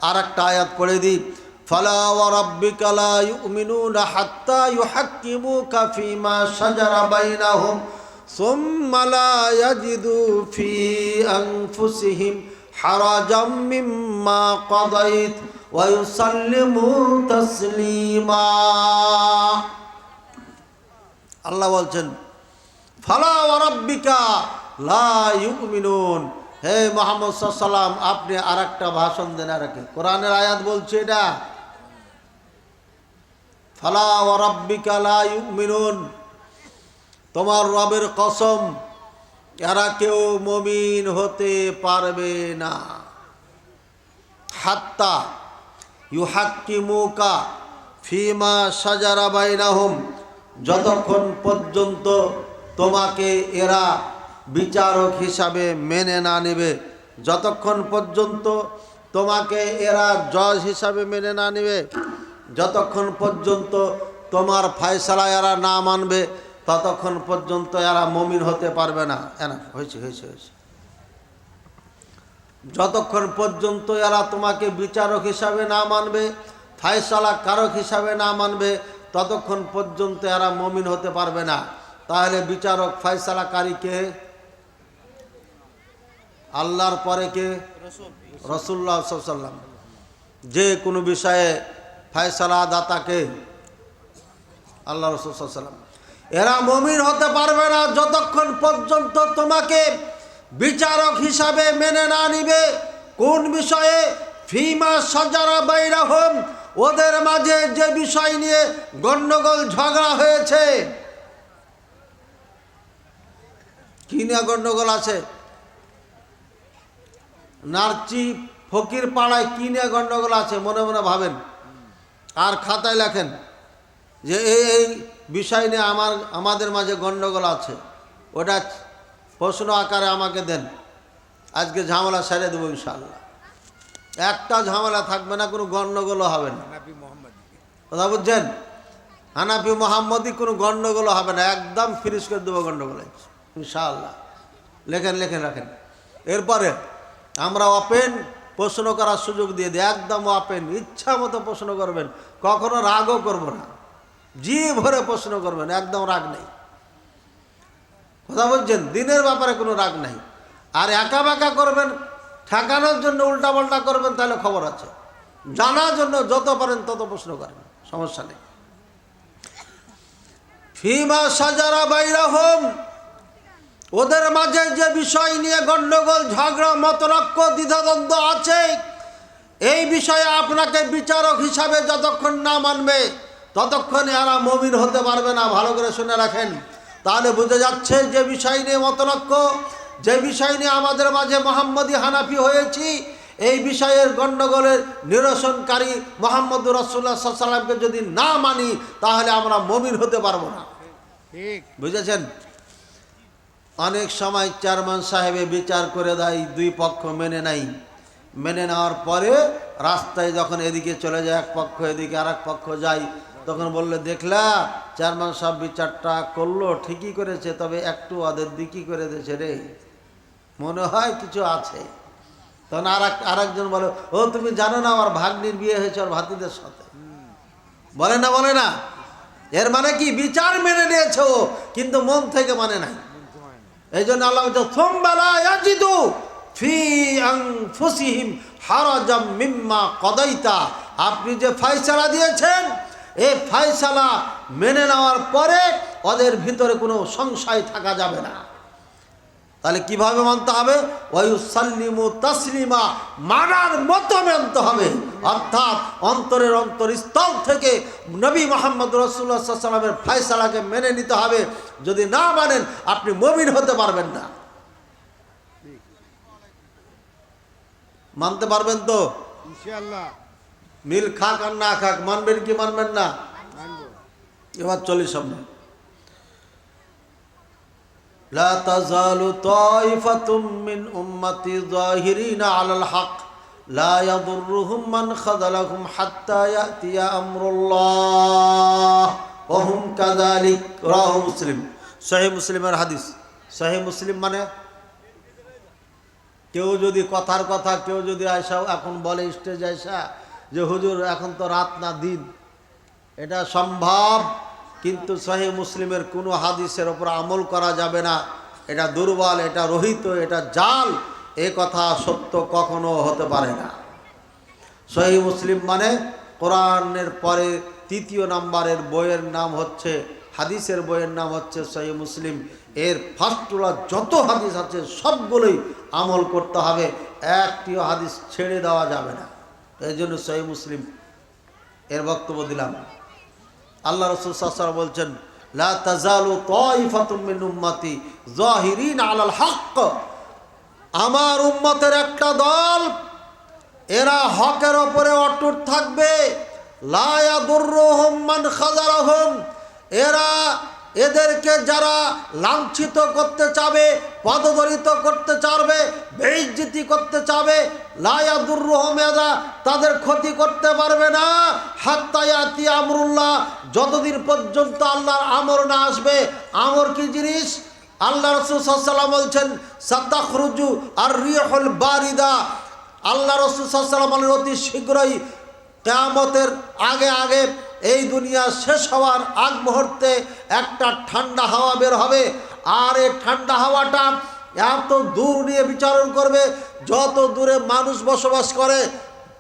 আরেকটা আয়াত পড়ে দিই, ফালা ওয়া রাব্বিকা লা ইউমিনুনা হাত্তা ইউহাক্কিমুকা ফীমা শাজারা বাইনাহুম সুম্মা লা ইয়াজিদু ফী আনফুসিহিম হারাজাম মিম্মা কাদাইত ওয়া ইউসাল্লিমু তাসলিমা। আল্লাহ বলছেন ফালা ওয়া রাব্বিকা লা ইউমিনুন, হে মুহাম্মদ সাল্লাল্লাহু আলাইহি ওয়াসাল্লাম আপনি আরেকটা ভাষণ দেন। আর কি কোরআনের আয়াত বলছে এটা, ফালা ওয়া রাব্বিকা লা ইউমিনুন, তোমার রবের কসম এরা কেউ মুমিন হতে পারবে না। হাত্তা ইউহাক্কিমুকা ফীমা শাজারা বাইনাহুম, যতক্ষণ পর্যন্ত তোমাকে এরা বিচারক হিসাবে মেনে না নেবে, যতক্ষণ পর্যন্ত তোমাকে এরা জজ হিসাবে মেনে না নেবে, যতক্ষণ পর্যন্ত তোমার ফয়সালা এরা না মানবে, ততক্ষণ পর্যন্ত এরা মুমিন হতে পারবে না। হয়েছে হয়েছে হয়েছে যতক্ষণ পর্যন্ত এরা তোমাকে বিচারক হিসাবে না মানবে, ফয়সালা কারক হিসাবে না মানবে, ততক্ষণ পর্যন্ত এরা মুমিন হতে পারবে না। তাহলে বিচারক ফয়সালাকারী কে? আল্লাহর পরে কে? রাসূলুল্লাহ সাল্লাল্লাহু আলাইহি ওয়াসাল্লাম। যে কোনো বিষয়ে ফয়সালা দাতাকে আল্লাহ রাসূল সাল্লাল্লাহু আলাইহি ওয়াসাল্লাম। এরা মুমিন হতে পারবে না যতক্ষণ পর্যন্ত তোমাকে বিচারক হিসাবে মেনে না নিবে। কোন বিষয়ে? ফীমা শাজারা বাইনাহুম, ওদের মাঝে যে বিষয় নিয়ে গন্ডগোল ঝগড়া হয়েছে। কি নিয়ে গন্ডগোল আছে? নারচি ফকির পাড়ায় কি নিয়ে গন্ডগোল আছে? মনে মনে ভাবেন আর খাতায় লেখেন যে এই বিষয় নিয়ে আমাদের মাঝে গন্ডগোল আছে, ওটা প্রশ্ন আকারে আমাকে দেন, আজকে ঝামেলা সেরে দেবো ইনশাআল্লাহ। একটা ঝামেলা থাকবে না, কোনো গন্ডগোলও হবে না। কথা বুঝছেন? হানাফি মোহাম্মদী কোনো গন্ডগোলও হবে না, একদম ফিনিশ করে দেবো গন্ডগোল ইনশাআল্লাহ। লেখেন লেখেন রাখেন। এরপরে আমরা ওপেন প্রশ্ন করার সুযোগ দিয়ে দিই, একদম ওপেন, ইচ্ছা মতো প্রশ্ন করবেন, কখনো রাগও করব না, জি ভরে প্রশ্ন করবেন, একদম রাগ নেই। কথা বলছেন? দিনের ব্যাপারে কোনো রাগ নাই। আর একা বাঁকা করবেন, ঠেকানোর জন্য উল্টা পাল্টা করবেন, তাহলে খবর আছে। জানার জন্য যত পারেন তত প্রশ্ন করেন, সমস্যা নেই। ফীমা শাজারা বাইনাহুম, ওদের মাঝে যে বিষয় নিয়ে গন্ডগোল ঝগড়া মতলক্ষ দ্বিধাদ্বন্দ্ব আছে, এই বিষয়ে আপনাকে বিচারক হিসাবে যতক্ষণ না মানবে ততক্ষণ এরা মুমিন হতে পারবে না। ভালো করে শুনে রাখেন। তাহলে বুঝে যাচ্ছে যে বিষয় নিয়ে মতলক্ষ, যে বিষয় নিয়ে আমাদের মাঝে মুহাম্মদী হানাফি হয়েছি, এই বিষয়ের গন্ডগোলের নিরসনকারী মুহাম্মদুর রাসূলুল্লাহ সাল্লাল্লাহু আলাইহি ওয়াসাল্লামকে যদি না মানি তাহলে আমরা মুমিন হতে পারবো না। ঠিক বুঝেছেন? অনেক সময় চেয়ারম্যান সাহেবে বিচার করে দেয়, দুই পক্ষ মেনে নাই, মেনে নেওয়ার পরে রাস্তায় যখন এদিকে চলে যায় এক পক্ষ, এদিকে আর এক পক্ষ যায়, তখন বললে দেখলা চেয়ারম্যান সাহেব বিচারটা করলো, ঠিকই করেছে, তবে একটু ওদের দিকই করে দিয়েছে রে, মনে হয় কিছু আছে। তখন আরেকজন বলে, ও তুমি জানো না আমার ভাগ্নির বিয়ে হয়েছে ওর ভাতিদের সাথে, বলে না বলে না। এর মানে কি? বিচার মেনে নিয়েছে ও, কিন্তু মন থেকে মানে নাই। এই জন্য আল্লাহ বলছে সুম্মা লা ইয়াজিদু ফি আনফুসিহিম হারাজাম মিম্মা কাদাইতা, আপনি যে ফয়সালা দিয়েছেন এই ফয়সালা মেনে নেওয়ার পরে ওদের ভিতরে কোনো সংশয় থাকা যাবে না। তাহলে কিভাবে মানতে হবে? ওয়ায়ুসাল্লিমু তাসলিমা, মানার মতো মানতে হবে, অর্থাৎ অন্তরের অন্তরস্থল থেকে নবী মুহাম্মদ রাসূলুল্লাহ সাল্লাল্লাহু আলাইহি ওয়াসাল্লামের ফয়সালাকে মেনে নিতে হবে। যদি না মানেন আপনি মুমিন হতে পারবেন না। মানতে পারবেন তো ইনশাআল্লাহ? মিল খাক আর না খাক, মানবেন কি মানবেন না? এবার চলি সামনে। লা তাযালু তাইফাতুম মিন উম্মতি যাহিরিনা আলাল হক লা ইয়াদুররুহুম মান খাযালাহুম হাত্তা ইয়াতিয়া আমরুল্লাহ ওয়া হুম কাযালিক। রাওয়াহু মুসলিম। সহিহ মুসলিমের হাদিস। সহিহ মুসলিম মানে কেউ যদি কথার কথা কেউ যদি আয়সা এখন বলে স্টেজ আয়সা যে হুজুর এখন তো রাত না দিন, এটা সম্ভব, কিন্তু সহিহ মুসলিমের কোনো হাদিসের ওপর আমল করা যাবে না, এটা দুর্বল, এটা রহিত, এটা জাল, এ কথা সত্য কখনো হতে পারে না। সহিহ মুসলিম মানে কোরআনের পরে তৃতীয় নাম্বারের বইয়ের নাম হচ্ছে, হাদিসের বইয়ের নাম হচ্ছে সহিহ মুসলিম। এর ফার্স্টগুলো যত হাদিস আছে সবগুলোই আমল করতে হবে, একটিও হাদিস ছেড়ে দেওয়া যাবে না। এই জন্য সহিহ মুসলিম এর বক্তব্য দিলাম। আল্লাহ রাসূল সাল্লাল্লাহু আলাইহি ওয়াসাল্লাম বলছেন, লা তাজালু তাইফাতুম মিন উম্মতি যাহিরিন আলাল হক, আমার উম্মতের একটা দল এরা হকের ওপরে অটুট থাকবে। লা ইয়াদুররুহুম মান খাযালাহুম, এদেরকে যারা লাঞ্ছিত করতে চাবে, পদদলিত করতে চাবে, বেইজ্জতি করতে চাবে, লা ইয়াদুররুহুম, এরা তাদের ক্ষতি করতে পারবে না। হাত্তা ইয়াতি আমরুল্লাহ, যতদিন পর্যন্ত আল্লাহর আমর না আসবে। আমর কি জিনিস? আল্লাহ রাসূল সাল্লাল্লাহু আলাইহি ওয়াসাল্লাম বলছেন, সাতাখরুজু আর রিহুল বারিদা, আল্লাহ রাসূল সাল্লাল্লাহু আলাইহি ওয়াসাল্লাম বলেন অতি শীঘ্রই কিয়ামতের আগে আগে এই দুনিয়া শেষ হওয়ার আগ মুহূর্তে একটা ঠান্ডা হাওয়া বের হবে। আর এই ঠান্ডা হাওয়াটা এত দূর নিয়ে বিচরণ করবে, যত দূরে মানুষ বসবাস করে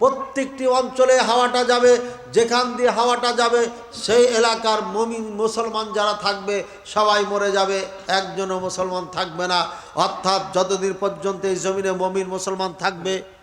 প্রত্যেকটি অঞ্চলে হাওয়াটা যাবে। যেখান দিয়ে হাওয়াটা যাবে সেই এলাকার মুমিন মুসলমান যারা থাকবে সবাই মরে যাবে, একজনও মুসলমান থাকবে না। অর্থাৎ যতদিন পর্যন্ত এই জমিনে মুমিন মুসলমান থাকবে